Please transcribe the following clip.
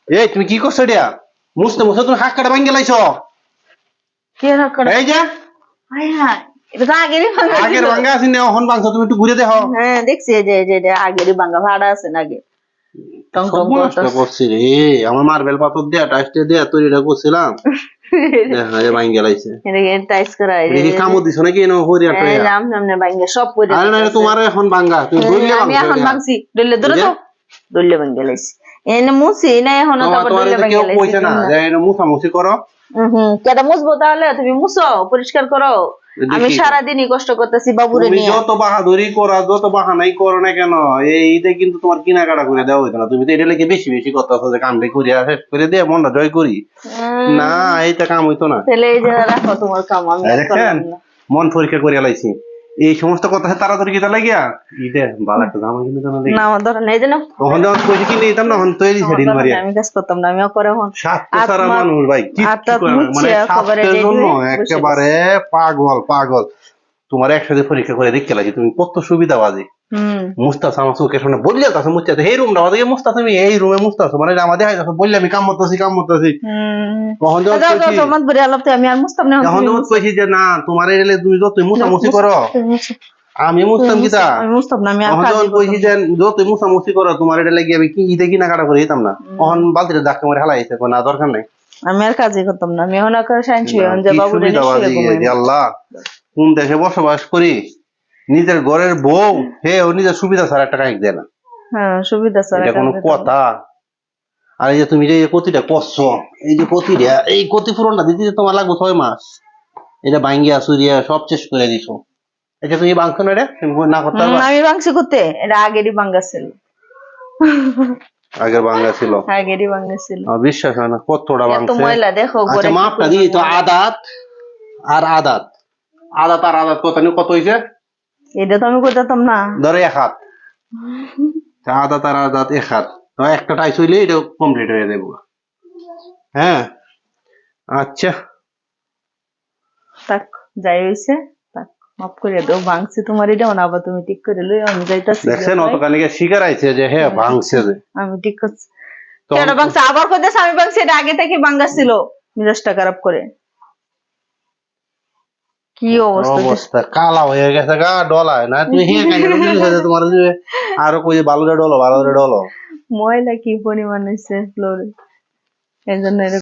এই তুমি কি করছো এটা? মুছতে মুছতে তুমি হাত কাটা ভাঙ্গে লাইছো। কি রাখড় এই যে হাই হাই এটা তো আগেরই ভাঙা আগের ছিল। ভাঙ্গা আছে না এখন ভাঙছো, তুমি একটু ঘুরে দেখো। হ্যাঁ দেখছি এই যে এটা আগেরই ভাঙা ভাড়া আছে না আগে টং টং সর্বনাশটা করতেছে। করছি রে, আমার মার্বেল পাথর দেয়া টাইসটা দেয়া তৈরিটা করছিলাম, দেখা যায় ভাঙ্গে লাইছে। এটাকে টাইস করা এই এটা কি কামড় দিছো নাকি এনে হরিয়াটা? এই জাম সামনে ভাঙা সব পড়ে আরে না, আছে। তোমার এখন ভাঙ্গা, তুমি দইলে আমি ভাঙছো এখন এটা। ভাঙছি দইলে ধরে তো দইলে ভাঙা লাইছি এনে মুছি না এখন তারপর তোমার দইলে এটা ভাঙা কেউ লাইছি। কইছে না যে এটা মুছামুছি করো? কেটা মুছবো তাহলে তুমি মুছো পরিষ্কার করো। আমি সারাদিনই কষ্ট করতেছি বাবুরে তুমি নিয়ে। যত বাহাদুরি করো, যত বাহানাই করো না কেন, এইটা কিন্তু তোমার কিনাকাটা করে দেওয়া হইতো না। তুমি তো এটা লেগে বেশি বেশি করতেছো যে কামটা করিয়া শেষ করে দিয়ে মনটা জয় করি। না, এইটা কাম হইতো না। তাহলে এই যে রাখো তোমার কাম আমি আর দেখেন, করলাম না। মন পরীক্ষা করিয়া লাইছি। এই সমস্ত কথা তাড়াতাড়ি কিতা লাগিয়া ইটা বালা একটা জামা কিনে জানা দেখি। না আমার ধরে নেই যেন তখন যখন কইছি কিনে দিতাম না, তখন তৈরি সেদিন মারিয়া আমি কাজ করতাম না আমিও করে এখন স্বাস্থ্য সারা মানুষ ভাই কিচ্ছু করে না। মানে স্বাস্থ্যের জন্য একেবারে পাগল পাগল। তোমার একসাথে পরীক্ষা করে দেখতে লাগি তুমি কত সুবিধাবাদী। মুস্তাছ আমার চোখের সামনে বললে তো মুস্তাছ এই রুমটা আমাদেরকে মুস্তাছ, তুমি এই রুমে মুস্তাছ মানে আমাদের বললে আমি কাম করতেছি কাম করতেছি। তখন যখন আমি আর মুছতাম না যখন যখন কইছি যে না তোমার এলে তুমি যতই মুছামুছি করো আমি মুছতাম কিতা, আমি মুছতাম না আমি আর তখন কাজই যখন কইছি যে যতই মুছামুছি করো তোমার এটা লাগি আমি কি ঈদে কিনাকাটা করে দিতাম না, তখন বালতিটা ডাক্তার মারে হালাইছে না দরকার নাই। আমি আর কাজই করতাম না আমি এখন আর শান্তি যে কি বাবু সুবিধাবাদী রে আল্লাহ, কোন দেশে বসবাস করি, নিজের ঘরের বউ হে ও নিজের সুবিধা ছাড়া একটা কাজ দেয় না। হ্যাঁ সুবিধা স্যার এটা কোনো কথা? আর এই যে তুমি যে কতিটা করছো, এই যে কতিটা এই ক্ষতিপূরণটা দিতে তোমার লাগবে 6 মাস। এটা ভাঙ্গিয়া চুরিয়া সব শেষ করে দিছো। এটা তুমি ভাঙছো না রে, তুমি না করতে পারবা? আমি ভাঙছি করতে এটা আগেরই ভাঙ্গা ছিল। আগের ভাঙ্গা ছিল, আগেরই ভাঙ্গা ছিল। বিশ্বাস হয় না কতটা ভাঙছে। ময়লা দেখো আচ্ছা মাপটা দিই তো, আদাত আর আদাত, আদাত আর আদাত কত নিয়ে কত হইছে? এটা তো আমি করতাম না। ধরো 1 হাত, আদাত আর আদাত 1 হাত, একটা টাইস হইলে এটা কমপ্লিট হয়ে যাবে। হ্যাঁ আচ্ছা তাক যাই হইছে তাক মাফ করে দাও ভাঙছি তোমার এটা না আবার তুমি ঠিক করে লই আমি যাইতাছি। দেখছেন অতখানি শিকার আইছে যে হ্যাঁ ভাঙছে যে আমি ঠিক করছি। কেন ভাঙছে আবার কইতেছ আমি ভাঙছি এটা আগে থেকে ভাঙা ছিল মেজাজটা খারাপ করে। কি অবস্থা কালা হয়ে গেছে গা, ডলায় না তুমি হিয়া কাইলে তোমার আরো কই ভালো রে ডলো ভালো রে ডলো। ময়লা কি পরিমাণ হইছে ফ্লোরে এজন্য